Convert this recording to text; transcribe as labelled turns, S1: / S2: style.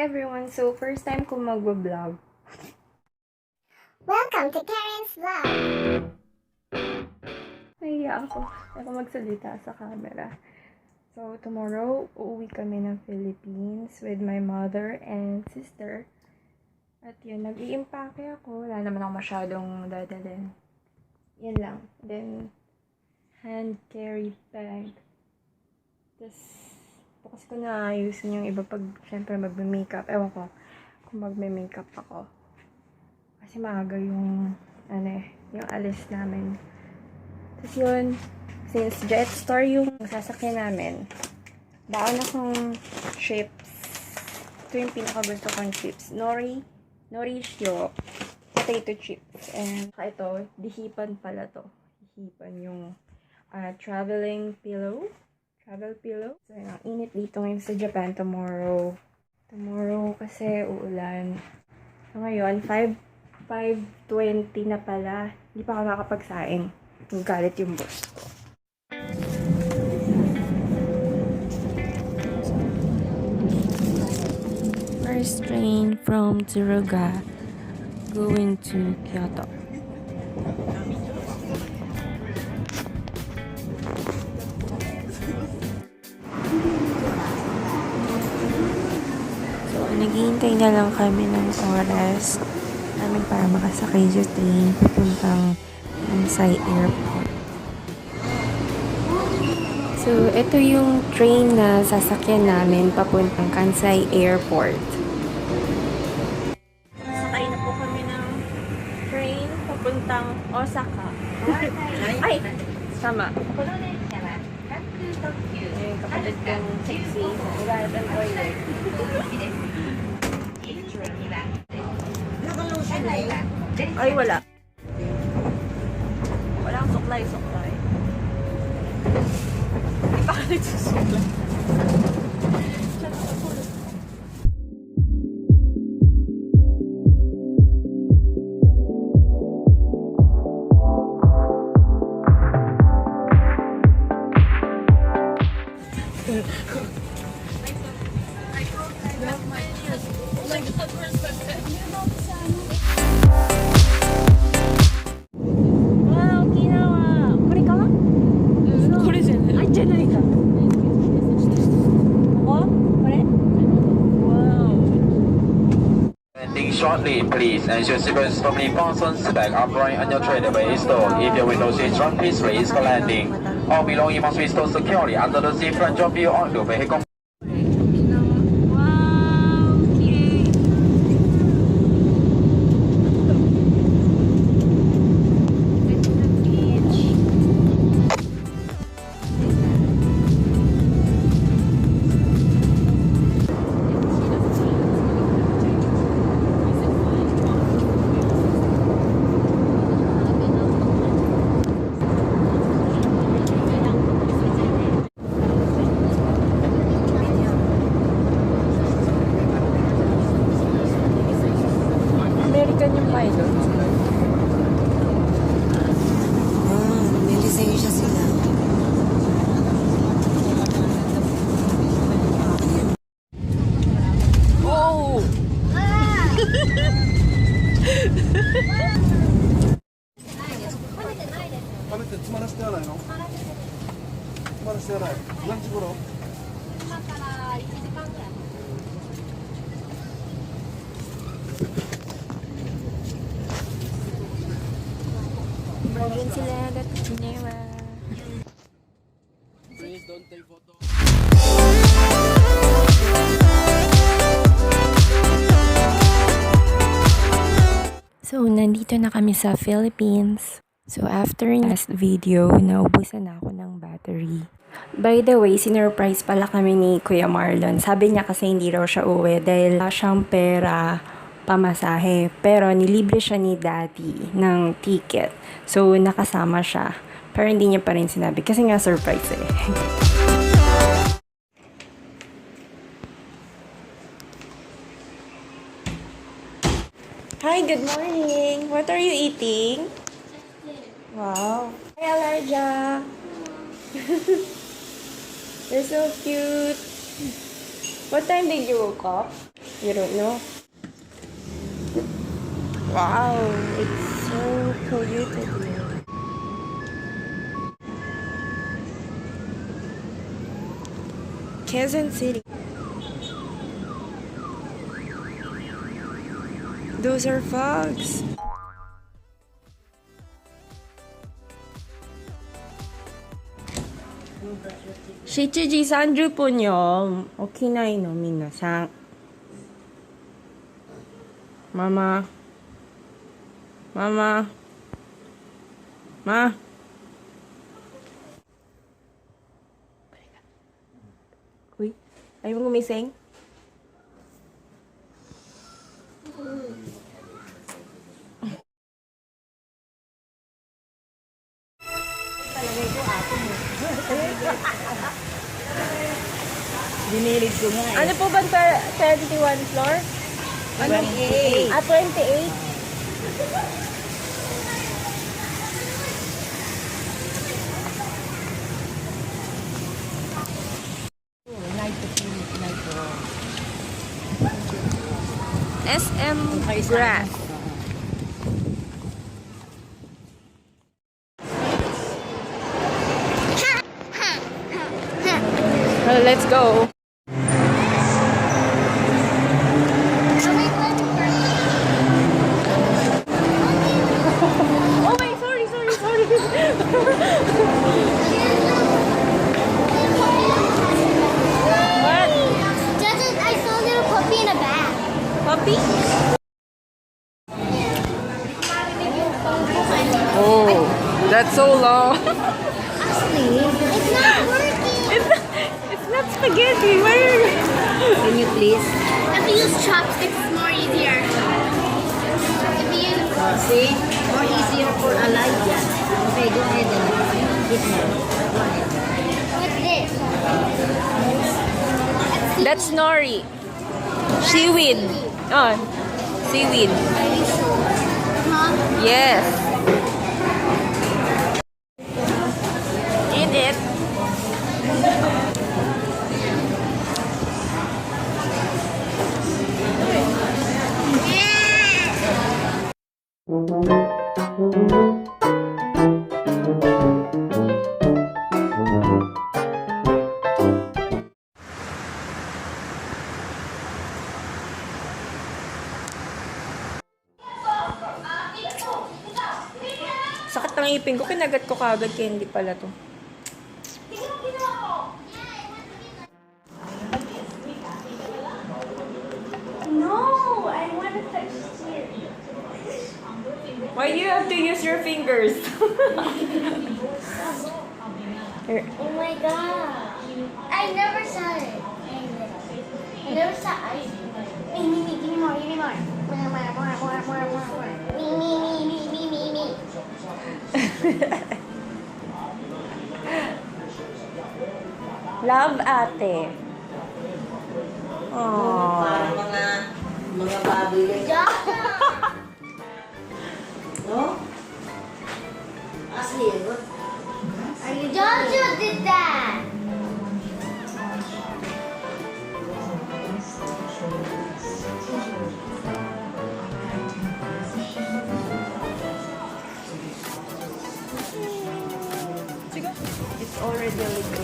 S1: everyone! So, first time ko mag-vlog.
S2: Welcome to Karen's Vlog!
S1: Nahiya ako magsalita sa camera. So, tomorrow, uuwi kami ng Philippines with my mother and sister. At yun, nag-i-impake ako. Wala naman ako masyadong dadalhin. Yan lang. Then, hand carry bag. Tapos, bukas ko na ayusin yung iba pag, syempre, magme-makeup. Ewan ko kung magme-makeup ako. Kasi maaga yung, yung alis namin. Tapos yun, since Jetstar yung sasakyan namin, baon akong chips. Ito yung pinakagusto kong chips. Norisyo, potato chips. And ito, dihipan pala to. Dihipan yung travel pillow. So, yun, ang init dito ngayon sa Japan tomorrow. Tomorrow kasi uulan. So, ngayon, 5:20 na pala. Hindi pa ako nakapagsaing. Galit yung boss ko. First train from Tsuruga going to Kyoto. So, naghihintay na lang kami ng oras namin para makasakay sa train papuntang Kansai Airport. So, ito yung train na sasakyan namin papuntang Kansai Airport. Sakay na po kami ng train papuntang Osaka. Ay! Tama. Yung kapatid kong sexy. Ugalit ang toilet. Ay, wala. Walang suklay. Hindi pa ka nagsusuklay.
S3: Shortly, please ensure sequence firmly fastened back upright on your trainaway door. If your window is drunk, please raise the landing. All belongings must be stored securely under the seat front of your auto vehicle.
S1: American yung pilot.
S2: May lisensya sila.
S1: Oh!
S4: 食べて詰まらせてやないの？詰まらせてやない。何時頃？
S2: 今から1時間ぐらい。
S1: Nandun sila at Gineva.
S4: Please don't take photo.
S1: So, nandito na kami sa Philippines. So, after last video, naubusan na ako ng battery. By the way, sinurprise pala kami ni Kuya Marlon. Sabi niya kasi hindi raw siya uwi dahil wala siyang pera pamasahe. Pero nilibre siya ni Daddy ng ticket. So, nakasama siya. Pero hindi niya pa rin sinabi kasi nga surprise eh. Hi, good morning. What are you eating? Wow. Hi, Alarja. You're so cute. What time did you woke up? You don't know? Wow, it's so polluted here. Quezon City. Those are fogs.7時30分よ。起きないの、皆さん。ママ。Mama. Ma. Uy, ayaw mo gumising?
S2: Dinilig ko nga eh.
S1: Ano po ba 21 floor?
S2: 28.
S1: 28? SM Grass. Well, let's go. Oh my, sorry. What?
S2: I saw a little puppy in a bag.
S1: Puppy? Oh, that's so long.
S2: Ashley, it's not working.
S1: It's not spaghetti. Where?
S2: Can you please?
S5: If you use chopsticks, it's more easier. If you use
S2: See? More easier for Elijah. Okay, go ahead and eat more. Go ahead.
S5: what's this?
S1: That's nori. Seaweed. Oh, seaweed.
S5: Huh?
S1: Yes. Eat it. Sakit ng ipin ko. Kinagat ko kagad kaya hindi pala to.
S5: No, I want to touch here.
S1: Why do you have to use your fingers? Here.
S5: Oh my god. I never saw it. I never saw ice. Give me more, give me more. More. Me.
S1: Love, ate. Aww.
S2: Parang mga baboy lang. No? Ashley, what?
S5: Are you Jojo did that?
S1: It's already liquid.